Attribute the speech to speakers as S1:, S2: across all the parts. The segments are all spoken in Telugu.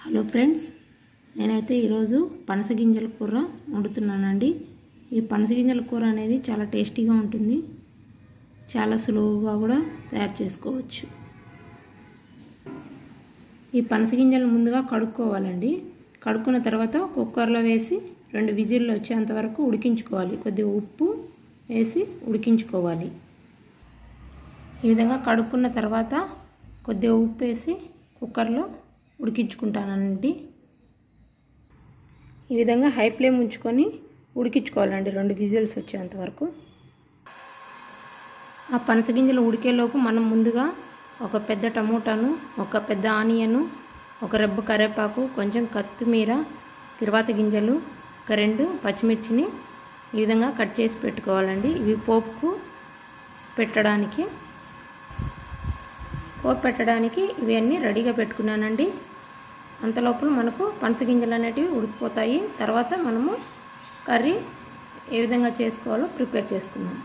S1: హలో ఫ్రెండ్స్, నేనైతే ఈరోజు పనస గింజల కూర వండుతున్నానండి. ఈ పనస గింజల కూర అనేది చాలా టేస్టీగా ఉంటుంది. చాలా సులువుగా కూడా తయారు చేసుకోవచ్చు. ఈ పనస గింజలు ముందుగా కడుక్కోవాలండి. కడుక్కున్న తర్వాత కుక్కర్లో వేసి 2 విజిల్లు వచ్చేంత వరకు ఉడికించుకోవాలి. కొద్దిగా ఉప్పు వేసి ఉడికించుకోవాలి. ఈ విధంగా కడుక్కున్న తర్వాత కొద్దిగా ఉప్పు వేసి కుక్కర్లో ఉడికించుకుంటానండి. ఈ విధంగా హై ఫ్లేమ్ ఉంచుకొని ఉడికించుకోవాలండి 2 విజిల్స్ వచ్చేంత వరకు. ఆ పనస గింజలు ఉడికేలోపు మనం ముందుగా ఒక పెద్ద టమోటాను, ఒక పెద్ద ఆనియను, ఒక రెబ్బ కరివేపాకు, కొంచెం కొత్తిమీర, తిరువాత గింజలు, ఒక 2 పచ్చిమిర్చిని ఈ విధంగా కట్ చేసి పెట్టుకోవాలండి. ఇవి పోపు పెట్టడానికి ఇవన్నీ రెడీగా పెట్టుకున్నానండి. అంతలోపల మనకు పనస గింజలు అనేటివి ఉడికిపోతాయి. తర్వాత మనము కర్రీ ఏ విధంగా చేసుకోవాలో ప్రిపేర్ చేసుకుందాం.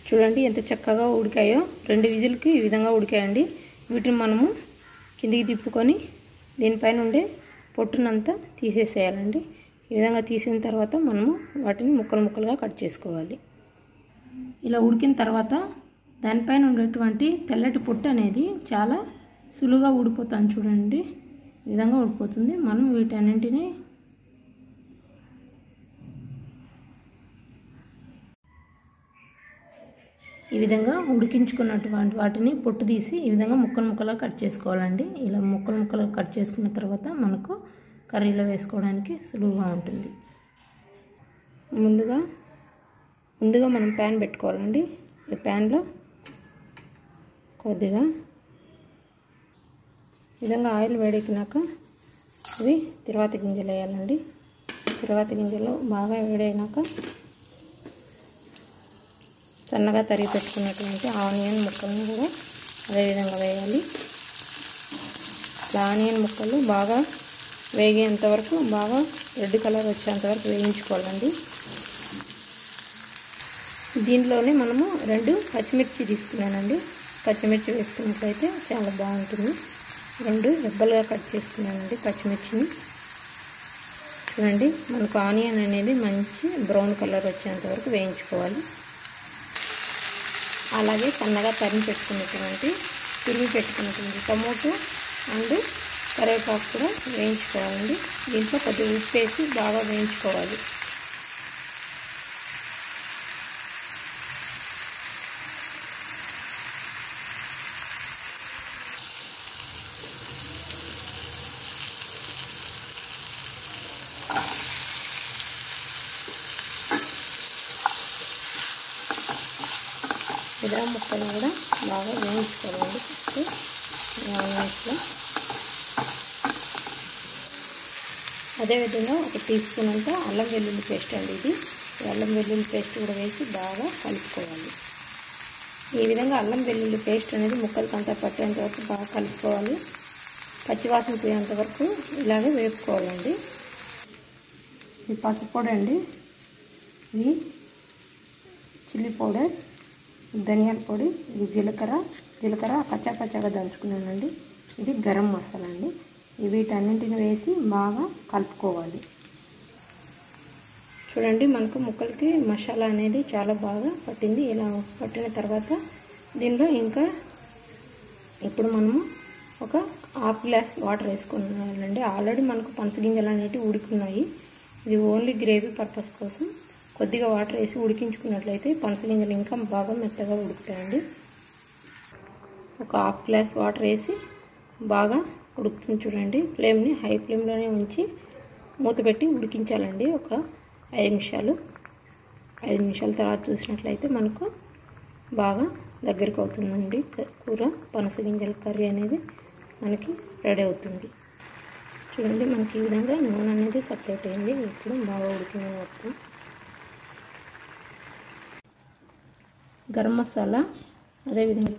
S1: చూడండి ఎంత చక్కగా ఉడికాయో. 2 విజిల్కి ఈ విధంగా ఉడికాయండి. వీటిని మనము కిందికి తిప్పుకొని దీనిపైన ఉండే పొట్టునంతా తీసేసేయాలండి. ఈ విధంగా తీసిన తర్వాత మనము వాటిని ముక్కలుగా కట్ చేసుకోవాలి. ఇలా ఉడికిన తర్వాత దానిపైన ఉండేటువంటి తెల్లటి పొట్టు అనేది చాలా సులువుగా ఊడిపోతాను. చూడండి ఈ విధంగా ఊడిపోతుంది. మనం వీటన్నింటినీ ఈ విధంగా ఉడికించుకున్నటువంటి వాటిని పొట్టు తీసి ఈ విధంగా ముక్కలుగా కట్ చేసుకోవాలండి. ఇలా ముక్కలుగా కట్ చేసుకున్న తర్వాత మనకు కర్రీలో వేసుకోవడానికి సులువుగా ఉంటుంది. ముందుగా మనం ప్యాన్ పెట్టుకోవాలండి. ఈ ప్యాన్లో కొద్దిగా విధంగా ఆయిల్ వేడెక్కినాక ఇవి తిరువాత గింజలు వేయాలండి. తిరువాత గింజలు బాగా వేడైనాక సన్నగా తరిగి పెట్టుకున్నటువంటి ఆనియన్ ముక్కలను కూడా అదేవిధంగా వేయాలి. ఆనియన్ ముక్కలు బాగా వేగేంత వరకు, బాగా రెడ్ కలర్ వచ్చేంత వరకు వేయించుకోవాలండి. దీంట్లోనే మనము 2 పచ్చిమిర్చి తీసుకున్నానండి. పచ్చిమిర్చి వేసుకున్నట్లయితే చాలా బాగుంటుంది. 2 రెబ్బలుగా కట్ చేసుకున్నానండి పచ్చిమిర్చిని. చూడండి మనకు ఆనియన్ అనేది మంచి బ్రౌన్ కలర్ వచ్చేంత వరకు వేయించుకోవాలి. అలాగే సన్నగా turini పెట్టుకున్నటువంటి టమోటో అండ్ కరివేపాకు కూడా వేయించుకోవాలండి. దీంట్లో కొద్దిగా ఉప్పు వేసి బాగా వేయించుకోవాలి. ఇలా ముక్కలు కూడా బాగా వేయించుకోవాలండి. ఫస్ట్ ఆనియన్స్లో అదేవిధంగా 1 టీ స్పూన్ అంతా అల్లం వెల్లుల్లి పేస్ట్ అండి. ఇది అల్లం వెల్లుల్లి పేస్ట్ కూడా వేసి బాగా కలుపుకోవాలి. ఈ విధంగా అల్లం వెల్లుల్లి పేస్ట్ అనేది ముక్కలకి అంతా పట్టేంత వరకు బాగా కలుపుకోవాలి. పచ్చివాసన పోయేంత వరకు ఇలాగే వేపుకోవాలండి. ఇది పసుపు పొడి అండి. ఇది చిల్లీ పౌడర్, ధనియాల పొడి, ఇది జీలకర్ర కచ్చాగా దంచుకున్నానండి. ఇది గరం మసాలా అండి. వీటన్నింటిని వేసి బాగా కలుపుకోవాలి. చూడండి మనకు ముక్కలకి మసాలా అనేది చాలా బాగా పట్టింది. ఇలా పట్టిన తర్వాత దీనిలో ఇంకా ఇప్పుడు మనము ఒక 1/2 గ్లాస్ వాటర్ వేసుకున్నామండి. ఆల్రెడీ మనకు పనస గింజలు అనేవి ఉడుకున్నాయి. ఇది ఓన్లీ గ్రేవీ పర్పస్ కోసం కొద్దిగా వాటర్ వేసి ఉడికించుకున్నట్లయితే పనస గింజలు ఇంకా బాగా మెత్తగా ఉడుకుతాయండి. ఒక 1/2 గ్లాస్ వాటర్ వేసి బాగా ఉడుకుతుంది. చూడండి ఫ్లేమ్ని హై ఫ్లేమ్లోనే ఉంచి మూత పెట్టి ఉడికించాలండి. ఒక 5 నిమిషాలు. 5 నిమిషాల తర్వాత చూసినట్లయితే మనకు బాగా దగ్గరికి అవుతుందండి కూర. పనస గింజల కర్రీ అనేది మనకి రెడీ అవుతుంది. చూడండి మనకి ఈ విధంగా నూనె అనేది సపరేట్ అయింది. ఇప్పుడు బాగా ఉడికింది మొత్తం. గరం మసాలా అదేవిధంగా